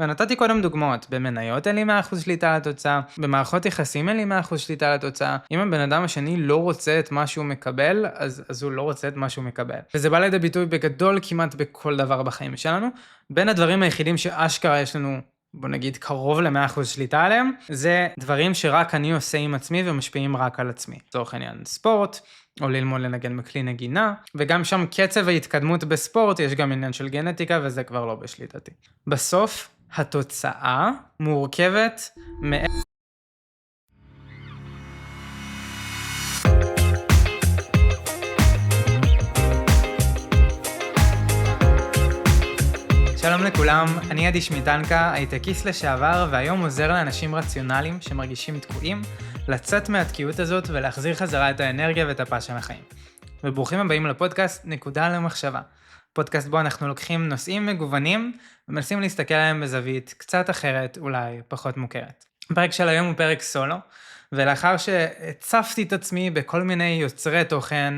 ונתתי קודם דוגמאות, במניות אין לי 100% שליטה על התוצאה, במערכות יחסים אין לי 100% שליטה על התוצאה. אם הבן אדם השני לא רוצה את מה שהוא מקבל, אז הוא לא רוצה את מה שהוא מקבל. וזה בא לידי ביטוי בגדול כמעט בכל דבר בחיים שלנו. בין הדברים היחידים שאשכרה יש לנו, בוא נגיד, קרוב ל-100% שליטה עליהם, זה דברים שרק אני עושה עם עצמי ומשפיעים רק על עצמי. לצורך העניין ספורט, או ללמוד לנגן בכלי נגינה, וגם שם קצב ההתקדמות בספורט, יש גם עניין של גנטיקה, וזה כבר לא בשליטתי. בסוף, התוצאה מורכבת שלום לכולם, אני עדי שמיטנקה, הייטקיסט לשעבר, והיום עוזר לאנשים רציונליים שמרגישים תקועים, לצאת מהתקיעות הזאת ולהחזיר חזרה את האנרגיה ואת הפאשן לחיים. וברוכים הבאים לפודקאסט נקודה למחשבה. פודקאסט בו אנחנו לוקחים נושאים מגוונים ומנסים להסתכל עליהם בזווית קצת אחרת, אולי פחות מוכרת. הפרק של היום הוא פרק סולו, ולאחר שהצפתי את עצמי בכל מיני יוצרי תוכן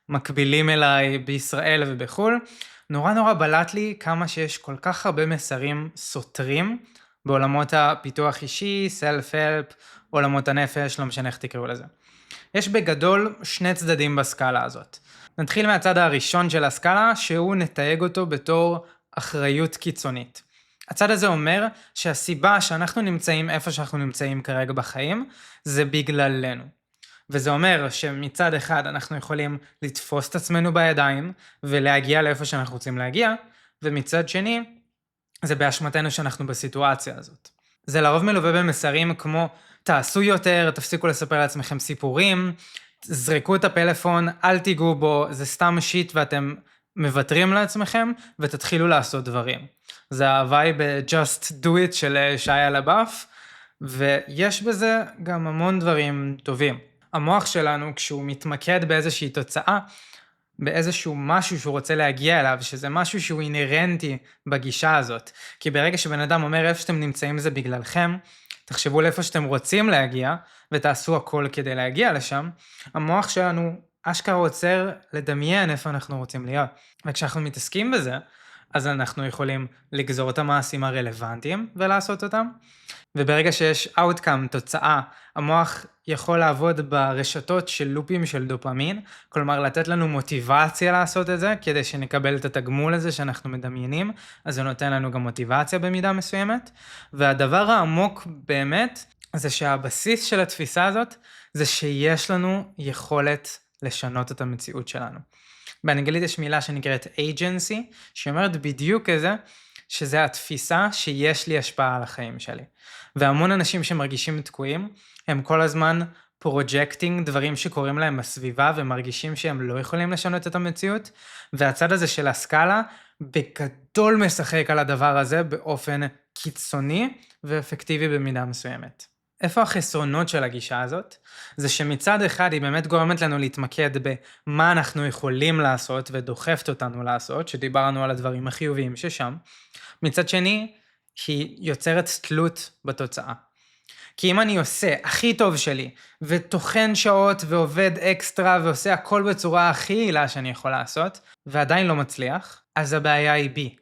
מקבילים אליי בישראל ובחול, נורא בלט לי כמה שיש כל כך הרבה מסרים סותרים בעולמות הפיתוח אישי, סלף-הלפ, עולמות הנפש, לא משנה איך תקראו לזה. יש בגדול שני צדדים בסקאלה הזאת. נתחיל מהצד הראשון של הסקאלה, שהוא נתייג אותו בתור אחריות קיצונית. הצד הזה אומר שהסיבה שאנחנו נמצאים איפה שאנחנו נמצאים כרגע בחיים, זה בגללנו. וזה אומר שמצד אחד אנחנו יכולים לתפוס את עצמנו בידיים ולהגיע לאיפה שאנחנו רוצים להגיע, ומצד שני זה באשמתנו שאנחנו בסיטואציה הזאת. זה לרוב מלווה במסרים כמו תעשו יותר, תפסיקו לספר לעצמכם סיפורים, זרקו את הפלאפון, אל תיגעו בו, זה סתם שיט ואתם מוותרים לעצמכם ותתחילו לעשות דברים. זה ההוואי ב-Just Do It של שיה לבף, ויש בזה גם המון דברים טובים. המוח שלנו, כשהוא מתמקד באיזושהי תוצאה, באיזשהו משהו שהוא רוצה להגיע אליו, שזה משהו שהוא אינרנטי בגישה הזאת. כי ברגע שבן אדם אומר איפה שאתם נמצאים זה בגללכם, תחשבו לאיפה שאתם רוצים להגיע, ותעשו הכל כדי להגיע לשם, המוח שלנו אשכרה עוצר לדמיין איפה אנחנו רוצים להיות. וכשאנחנו מתעסקים בזה, אז אנחנו יכולים לגזור את המעשים הרלוונטיים ולעשות אותם. וברגע שיש outcome, תוצאה, המוח יכול לעבוד ברשתות של לופים של דופמין, כלומר לתת לנו מוטיבציה לעשות את זה, כדי שנקבל את התגמול הזה שאנחנו מדמיינים, אז זה נותן לנו גם מוטיבציה במידה מסוימת. והדבר העמוק באמת, זה שהבסיס של התפיסה הזאת, זה שיש לנו יכולת לשנות את המציאות שלנו. באנגלית יש מילה שנקראת agency, שאומרת בדיוק כזה, שזה התפיסה שיש לי השפעה על החיים שלי. והמון אנשים שמרגישים תקועים, הם כל הזמן פרוג'קטינג דברים שקורים להם בסביבה, ומרגישים שהם לא יכולים לשנות את המציאות, והצד הזה של הסקאלה, בגדול משחק על הדבר הזה באופן קיצוני ואפקטיבי במידה מסוימת. איפה החסרונות של הגישה הזאת? זה שמצד אחד היא באמת גורמת לנו להתמקד במה אנחנו יכולים לעשות ודוחפת אותנו לעשות, שדיברנו על הדברים החיוביים ששם. מצד שני, היא יוצרת תלות בתוצאה. כי אם אני עושה הכי טוב שלי, ותוכן שעות ועובד אקסטרה ועושה הכל בצורה הכי יעילה שאני יכול לעשות, ועדיין לא מצליח, אז הבעיה היא בי.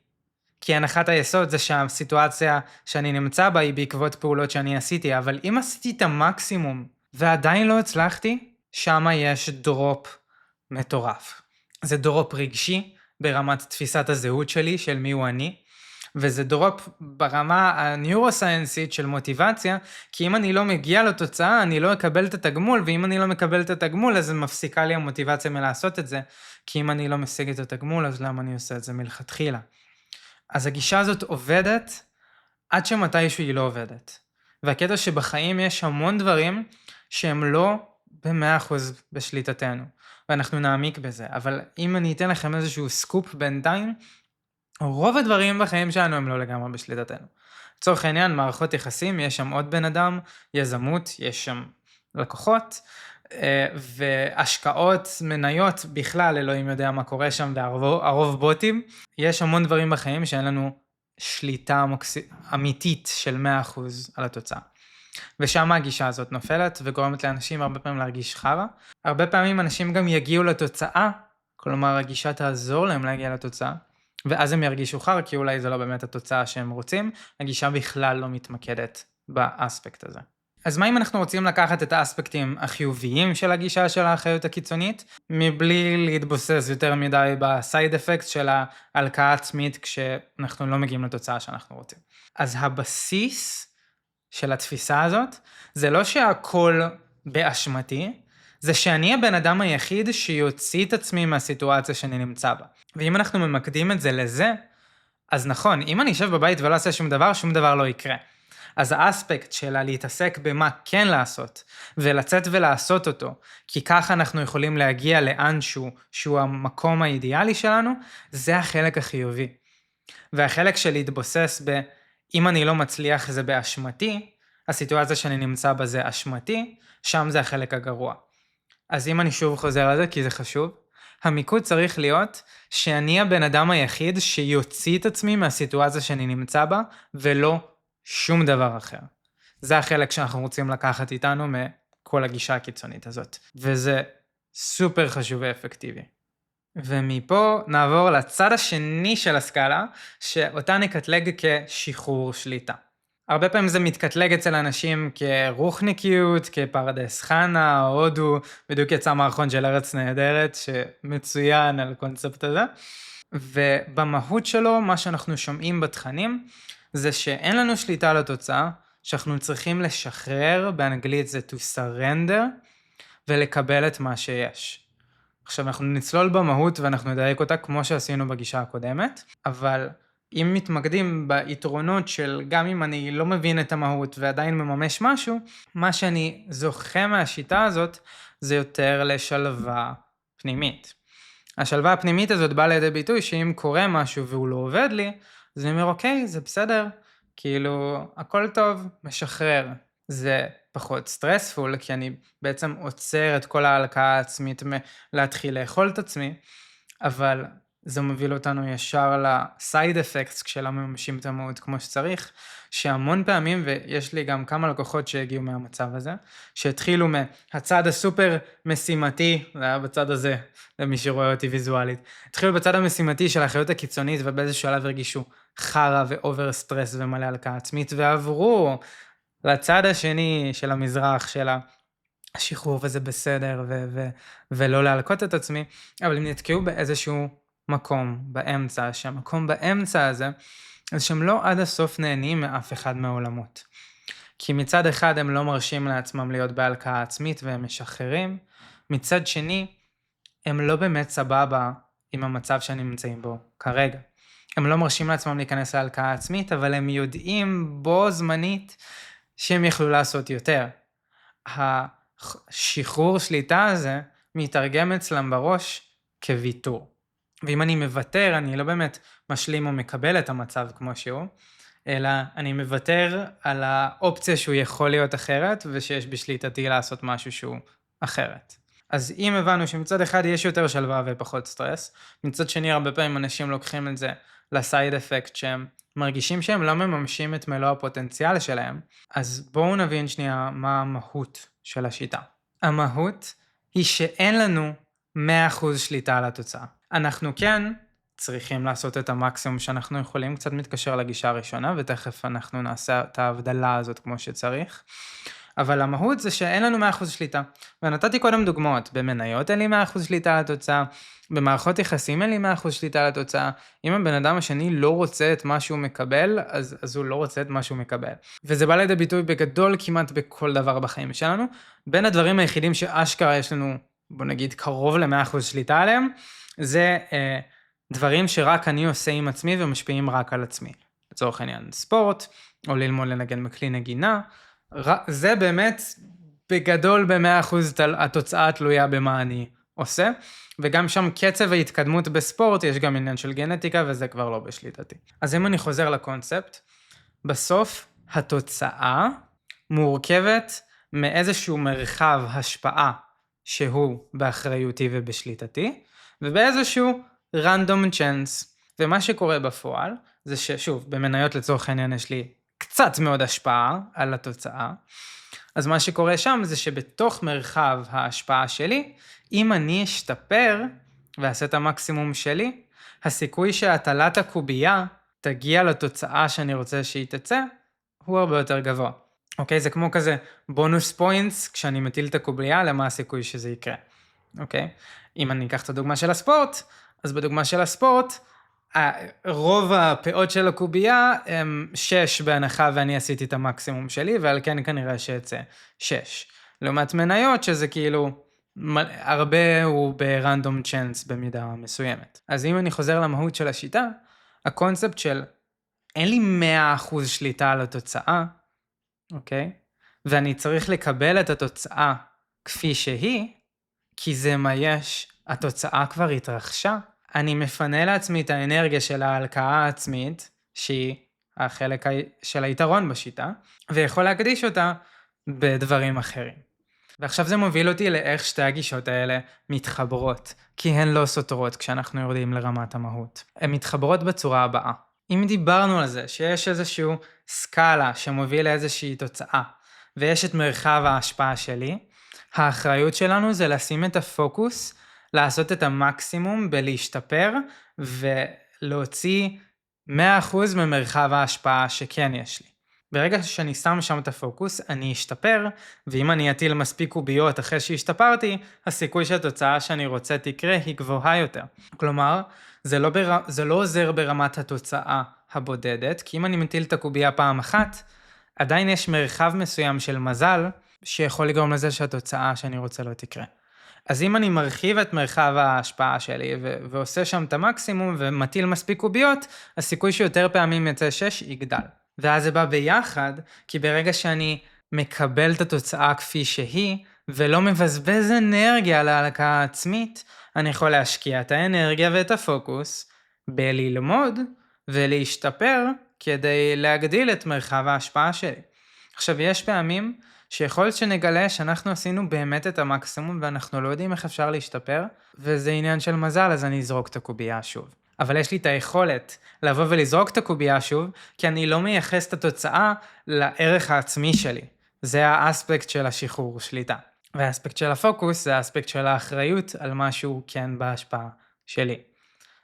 כי הנחת היסוד זה שהסיטואציה שאני נמצא בה היא בעקבות פעולות שאני עשיתי, אבל אם עשיתי את המקסימום ועדיין לא הצלחתי, שמה יש דרופ מטורף. זה דרופ רגשי ברמת תפיסת הזהות שלי, של מי הוא אני, וזה דרופ ברמה הניורוסיינסית של מוטיבציה, כי אם אני לא מגיע לתוצאה, אני לא אקבל את התגמול, ואם אני לא מקבל את התגמול, אז זה מפסיקה לי המוטיבציה מלעשות את זה, כי אם אני לא משיג את התגמול, אז למה אני עושה את זה מלכתחילה? אז הגישה הזאת עובדת עד שמתישהו היא לא עובדת. והקטע שבחיים יש המון דברים שהם לא ב100% בשליטתנו. ואנחנו נעמיק בזה. אבל אם אני אתן לכם איזשהו סקופ בינתיים, רוב הדברים בחיים שלנו הם לא לגמרי בשליטתנו. לצורך העניין, מערכות יחסים, יש שם עוד בן אדם, יזמות, יש שם לקוחות, והשקעות, מניות, בכלל אלוהים יודע מה קורה שם, והרוב בוטים. יש המון דברים בחיים שאין לנו שליטה אמיתית של 100% על התוצאה. ושם הגישה הזאת נופלת וגורמת לאנשים הרבה פעמים להרגיש חרא. הרבה פעמים אנשים גם יגיעו לתוצאה, כלומר הגישה תעזור להם להגיע לתוצאה, ואז הם ירגישו חר, כי אולי זה לא באמת התוצאה שהם רוצים, הגישה בכלל לא מתמקדת באספקט הזה. אז מה אם אנחנו רוצים לקחת את האספקטים החיוביים של הגישה של האחריות הקיצונית, מבלי להתבוסס יותר מדי בסייד אפקט של ההלקאה עצמית, כשאנחנו לא מגיעים לתוצאה שאנחנו רוצים. אז הבסיס של התפיסה הזאת, זה לא שהכל באשמתי, זה שאני הבן אדם היחיד שיוציא את עצמי מהסיטואציה שאני נמצא בה. ואם אנחנו ממקדים את זה לזה, אז נכון, אם אני אשב בבית ולא אעשה שום דבר לא יקרה. אז האספקט שלה להתעסק במה כן לעשות, ולצאת ולעשות אותו, כי ככה אנחנו יכולים להגיע לאנשהו, שהוא המקום האידיאלי שלנו, זה החלק החיובי. והחלק של להתבוסס אם אני לא מצליח זה באשמתי, הסיטואציה שאני נמצא בה זה אשמתי, שם זה החלק הגרוע. אז אם אני שוב חוזר לזה, כי זה חשוב, המיקוד צריך להיות שאני הבן אדם היחיד שיוציא את עצמי מהסיטואציה שאני נמצא בה, ולא שום דבר אחר. זה החלק שאנחנו רוצים לקחת איתנו מכל הגישה הקיצונית הזאת. וזה סופר חשוב ואפקטיבי. ומפה נעבור לצד השני של הסקאלה, שאותה נקטלג כשחרור שליטה. הרבה פעמים זה מתקטלג אצל אנשים כרוחניקיות, כפרדס חנה, הודו, בדיוק יצא מערכון של ארץ נהדרת, שמצוין על הקונספט הזה. ובמהות שלו, מה שאנחנו שומעים בתכנים, זה שאין לנו שליטה על התוצאה, שאנחנו צריכים לשחרר, באנגלית זה to surrender, ולקבל את מה שיש. עכשיו אנחנו נצלול במהות ואנחנו נדייק אותה כמו שעשינו בגישה הקודמת, אבל אם מתמקדים ביתרונות של גם אם אני לא מבין את המהות ועדיין מממש משהו, מה שאני זוכה מהשיטה הזאת זה יותר לשלווה פנימית. השלווה הפנימית הזאת באה לידי ביטוי שאם קורה משהו והוא לא עובד לי, אז אני אומר אוקיי, זה בסדר, כאילו הכל טוב, משחרר. זה פחות סטרספול, כי אני בעצם עוצר את כל ההלקאה העצמית להתחיל לאכול את עצמי, אבל זה מוביל אותנו ישר לסייד אפקטס כשלא מממשים את המהות כמו שצריך, שהמון פעמים, ויש לי גם כמה לקוחות שהגיעו מהמצב הזה, שהתחילו מהצד הסופר משימתי, זה היה בצד הזה, למי שרואה אותי ויזואלית, התחילו בצד המשימתי של האחריות הקיצונית, ובאיזשהו שלב הרגישו חרה ואובר סטרס ומלא הלקאה עצמית, ועברו לצד השני של המזרח, של השחרור וזה בסדר, ולא להלקות את עצמי, אבל הם נתקעו באיזשהו מקום באמצע, שהמקום באמצע הזה, אז שהם לא עד הסוף נהנים מאף אחד מהעולמות. כי מצד אחד הם לא מרשים לעצמם להיות בהלקאה עצמית והם משחררים, מצד שני הם לא באמת סבבה עם המצב שאני נמצאים בו כרגע. הם לא מרשים לעצמם להיכנס להלקאה עצמית, אבל הם יודעים בו זמנית שהם יכלו לעשות יותר. השחרור שליטה הזה מתרגם אצלם בראש כוויתור. ואם אני מוותר, אני לא באמת משלים או מקבל את המצב כמו שהוא, אלא אני מוותר על האופציה שהוא יכול להיות אחרת, ושיש בשליטתי לעשות משהו שהוא אחרת. אז אם הבנו שמצד אחד יש יותר שלווה ופחות סטרס, מצד שני הרבה פעמים אנשים לוקחים את זה לסייד אפקט שהם מרגישים שהם לא מממשים את מלוא הפוטנציאל שלהם, אז בואו נבין שנייה מה המהות של השיטה. המהות היא שאין לנו 100% שליטה על התוצאה. אנחנו כן צריכים לעשות את המקסימום שאנחנו יכולים, קצת מתקשר לגישה הראשונה, ותכף אנחנו נעשה את ההבדלה הזאת כמו שצריך. אבל המהות זה שאין לנו 100% שליטה. ונתתי קודם דוגמאות, במניות אין לי 100% שליטה על התוצאה, במערכות יחסים אין לי 100% שליטה על התוצאה. אם הבן אדם השני לא רוצה את מה שהוא מקבל, אז הוא לא רוצה את מה שהוא מקבל. וזה בא לידי ביטוי בגדול כמעט בכל דבר בחיים שלנו. בין הדברים היחידים שאשכרה יש לנו, בוא נגיד, קרוב ל-100% שליטה עליהם, זה דברים שרק אני עושה עם עצמי ומשפיעים רק על עצמי. לצורך העניין ספורט, או ללמוד לנגן בכלי נגינה, זה באמת בגדול ב-100% התוצאה תלויה במה אני עושה, וגם שם קצב ההתקדמות בספורט, יש גם עניין של גנטיקה, וזה כבר לא בשליטתי. אז אם אני חוזר לקונספט, בסוף התוצאה מורכבת מאיזשהו מרחב השפעה שהוא באחריותי ובשליטתי, ובאיזשהו random chance. ומה שקורה בפועל, זה ששוב, במניות לצורך העניין יש לי קצת מאוד השפעה על התוצאה, אז מה שקורה שם זה שבתוך מרחב ההשפעה שלי, אם אני אשתפר ואעשה את המקסימום שלי, הסיכוי שהטלת הקובייה תגיע לתוצאה שאני רוצה שהיא תצא, הוא הרבה יותר גבוה. אוקיי? זה כמו כזה בונוס פוינטס, כשאני מטיל את הקובייה, למה הסיכוי שזה יקרה. אוקיי? אם אני אקח את הדוגמה של הספורט, אז בדוגמה של הספורט, רוב הפאות של הקובייה הם 6 בהנחה ואני עשיתי את המקסימום שלי, ועל כן כנראה שיצא 6. לעומת מניות שזה כאילו, הרבה הוא ברנדום צ'אנס במידה מסוימת. אז אם אני חוזר למהות של השיטה, הקונספט של אין לי 100% שליטה על התוצאה, אוקיי? ואני צריך לקבל את התוצאה כפי שהיא, כי זה מה יש, התוצאה כבר התרחשה. אני מפנה לעצמי את האנרגיה של ההלקאה העצמית, שהיא החלק של היתרון בשיטה, ויכול להקדיש אותה בדברים אחרים. ועכשיו זה מוביל אותי לאיך שתי הגישות האלה מתחברות, כי הן לא סותרות כשאנחנו יורדים לרמת המהות. הן מתחברות בצורה הבאה. אם דיברנו על זה שיש איזשהו סקאלה שמוביל לאיזושהי תוצאה, ויש את מרחב ההשפעה שלי, האחריות שלנו זה לשים את הפוקוס, לעשות את המקסימום בלהשתפר, ולהוציא 100% ממרחב ההשפעה שכן יש לי. ברגע שאני שם שם את הפוקוס, אני אשתפר, ואם אני אטיל מספיק קוביות אחרי שהשתפרתי, הסיכוי שהתוצאה שאני רוצה תקרה היא גבוהה יותר. כלומר, זה לא עוזר ברמת התוצאה הבודדת, כי אם אני מטיל את הקוביה פעם אחת, עדיין יש מרחב מסוים של מזל, שיכול לגרום לזה שהתוצאה שאני רוצה לא תקרה. אז אם אני מרחיב את מרחב ההשפעה שלי, ועושה שם את המקסימום, ומטיל מספיק קוביות, הסיכוי שיותר פעמים יצא 6 יגדל. ואז זה בא ביחד, כי ברגע שאני מקבל את התוצאה כפי שהיא, ולא מבזבז אנרגיה על ההלקאה העצמית, אני יכול להשקיע את האנרגיה ואת הפוקוס, בללמוד ולהשתפר, כדי להגדיל את מרחב ההשפעה שלי. עכשיו, יש פעמים שיכול להיות שנגלה שאנחנו עשינו באמת את המקסימום, ואנחנו לא יודעים איך אפשר להשתפר, וזה עניין של מזל, אז אני אזרוק את הקובייה שוב. אבל יש לי את היכולת לבוא ולזרוק את הקובייה שוב, כי אני לא מייחס את התוצאה לערך העצמי שלי. זה האספקט של השחרור שליטה. והאספקט של הפוקוס זה האספקט של האחריות על משהו כן בהשפעה שלי.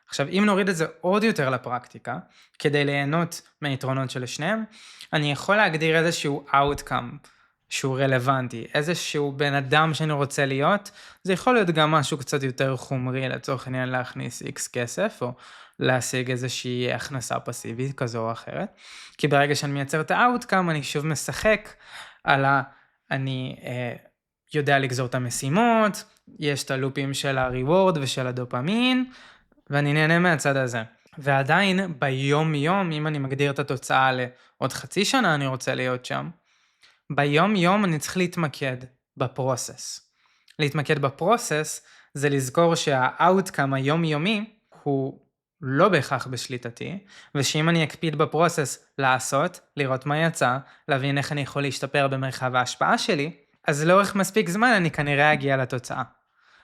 עכשיו, אם נוריד את זה עוד יותר לפרקטיקה, כדי ליהנות מהיתרונות של שניהם, אני יכול להגדיר איזשהו outcome שהוא רלוונטי, איזשהו בן אדם שאני רוצה להיות, זה יכול להיות גם משהו קצת יותר חומרי, לצורך העניין להכניס X כסף, או להשיג איזושהי הכנסה פסיבית כזו או אחרת, כי ברגע שאני מייצר את ה-outcome, אני שוב משחק על אני יודע לגזור את המשימות, יש את הלופים של ה-reward ושל הדופמין, ואני נהנה מהצד הזה. ועדיין ביום יום, אם אני מגדיר את התוצאה לעוד חצי שנה אני רוצה להיות שם, ביום יום אני צריך להתמקד בפרוסס. להתמקד בפרוסס זה לזכור שהאוטקאם היומיומי הוא לא בהכרח בשליטתי, ושאם אני אקפיד בפרוסס לעשות, לראות מה יצא, להבין איך אני יכול להשתפר במרחב ההשפעה שלי, אז לאורך מספיק זמן אני כנראה אגיע לתוצאה.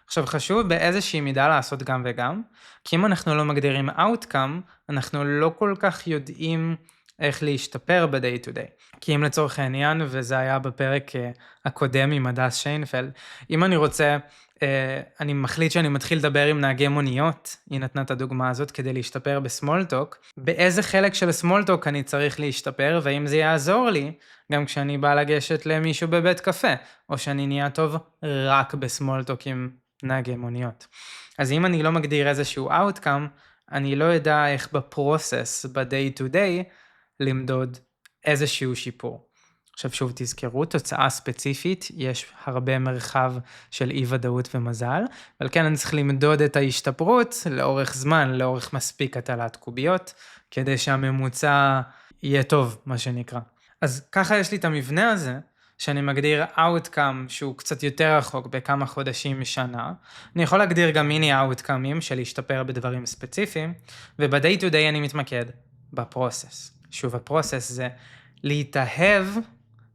עכשיו חשוב באיזושהי מידה לעשות גם וגם, כי אם אנחנו לא מגדירים outcome, אנחנו לא כל כך יודעים איך להשתפר ב-day to day. כי אם לצורך העניין, וזה היה בפרק הקודם עם הדס שיינפלד, אם אני רוצה, אני מחליט שאני מתחיל לדבר עם נהגי מוניות, היא נתנה את הדוגמה הזאת כדי להשתפר בסמולטוק, באיזה חלק של סמולטוק אני צריך להשתפר, והאם זה יעזור לי, גם כשאני בא לגשת למישהו בבית קפה, או שאני נהיה טוב רק בסמולטוק עם נהגי מוניות. אז אם אני לא מגדיר איזשהו outcome, אני לא יודע איך בפרוסס, ב-day to day, למדוד איזשהו שיפור. עכשיו שוב תזכרו, תוצאה ספציפית, יש הרבה מרחב של אי ודאות ומזל, אבל כן אני צריך למדוד את ההשתפרות לאורך זמן, לאורך מספיק הטלת קוביות, כדי שהממוצע יהיה טוב, מה שנקרא. אז ככה יש לי את המבנה הזה, שאני מגדיר outcome שהוא קצת יותר רחוק בכמה חודשים משנה, אני יכול להגדיר גם מיני outcome'ים של להשתפר בדברים ספציפיים, וב-day to day אני מתמקד בפרוסס. שוב, הפרוסס זה להתאהב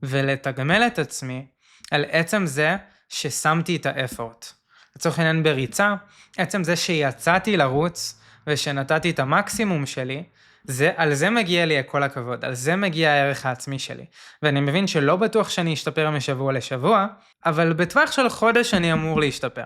ולתגמל את עצמי על עצם זה ששמתי את האפורט. לצורך העניין בריצה, עצם זה שיצאתי לרוץ ושנתתי את המקסימום שלי, על זה מגיע לי כל הכבוד, על זה מגיע הערך העצמי שלי. ואני מבין שלא בטוח שאני אשתפר משבוע לשבוע, אבל בטווח של חודש אני אמור להשתפר.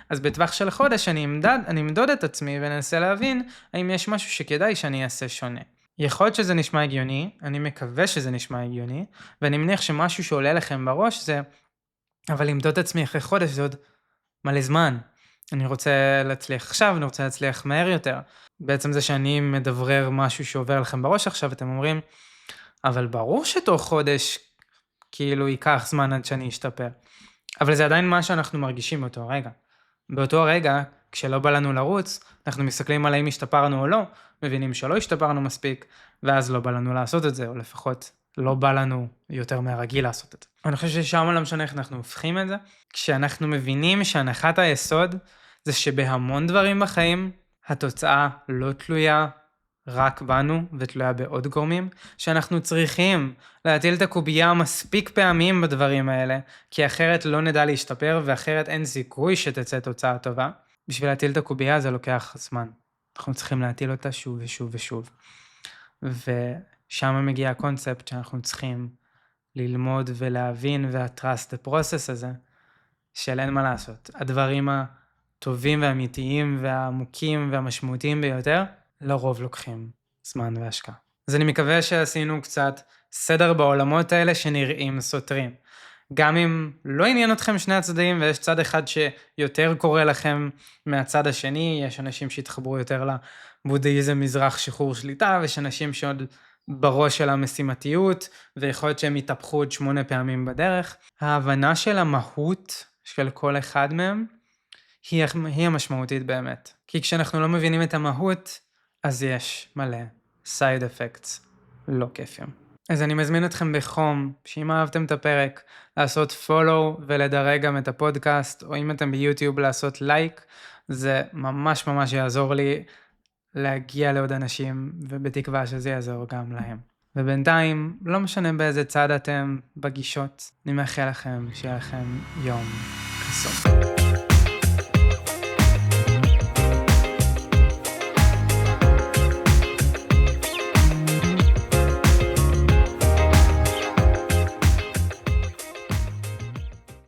אז בטווח של חודש אני אמדוד את עצמי וננסה להבין האם יש משהו שכדאי שאני אעשה שונה. יכול להיות שזה נשמע הגיוני, אני מקווה שזה נשמע הגיוני, ואני מניח שמשהו שעולה לכם בראש זה, אבל למדוד את עצמי אחרי חודש זה עוד מלא זמן. אני רוצה להצליח עכשיו, אני רוצה להצליח מהר יותר. בעצם זה שאני מדברר משהו שעובר לכם בראש עכשיו, אתם אומרים, אבל ברור שתוך חודש כאילו ייקח זמן עד שאני אשתפר. אבל זה עדיין מה שאנחנו מרגישים באותו רגע. באותו רגע, כשלא בא לנו לרוץ, אנחנו מסתכלים על האם השתפרנו או לא, מבינים שלא השתפרנו מספיק, ואז לא בא לנו לעשות את זה, או לפחות לא בא לנו יותר מהרגיל לעשות את זה. אני חושב ששם לא משנה איך אנחנו הופכים את זה, כשאנחנו מבינים שהנחת היסוד זה שבהמון דברים בחיים, התוצאה לא תלויה רק בנו ותלויה בעוד גורמים, שאנחנו צריכים להטיל את הקובייה מספיק פעמים בדברים האלה, כי אחרת לא נדע להשתפר, ואחרת אין סיכוי שתצא תוצאה טובה. בשביל להטיל את הקובייה זה לוקח זמן. אנחנו צריכים להטיל אותה שוב ושוב ושוב. ושם מגיע הקונספט שאנחנו צריכים ללמוד ולהבין, וה-trust the process הזה, של אין מה לעשות. הדברים הטובים והאמיתיים והעמוקים והמשמעותיים ביותר, לרוב לוקחים זמן והשקעה. אז אני מקווה שעשינו קצת סדר בעולמות האלה שנראים סותרים. גם אם לא עניין אתכם שני הצדדים, ויש צד אחד שיותר קורה לכם מהצד השני, יש אנשים שהתחברו יותר לבודהיזם מזרח שחרור שליטה, ויש אנשים שעוד בראש של המשימתיות, ויכול להיות שהם יתהפכו עוד 8 פעמים בדרך. ההבנה של המהות של כל אחד מהם, היא המשמעותית באמת. כי כשאנחנו לא מבינים את המהות, אז יש מלא side effects לא כיפים. אז אני מזמין אתכם בחום, שאם אהבתם את הפרק, לעשות follow ולדרג גם את הפודקאסט, או אם אתם ביוטיוב לעשות לייק, זה ממש ממש יעזור לי להגיע לעוד אנשים, ובתקווה שזה יעזור גם להם. ובינתיים, לא משנה באיזה צד אתם בגישות, אני מאחל לכם שיהיה לכם יום קסום.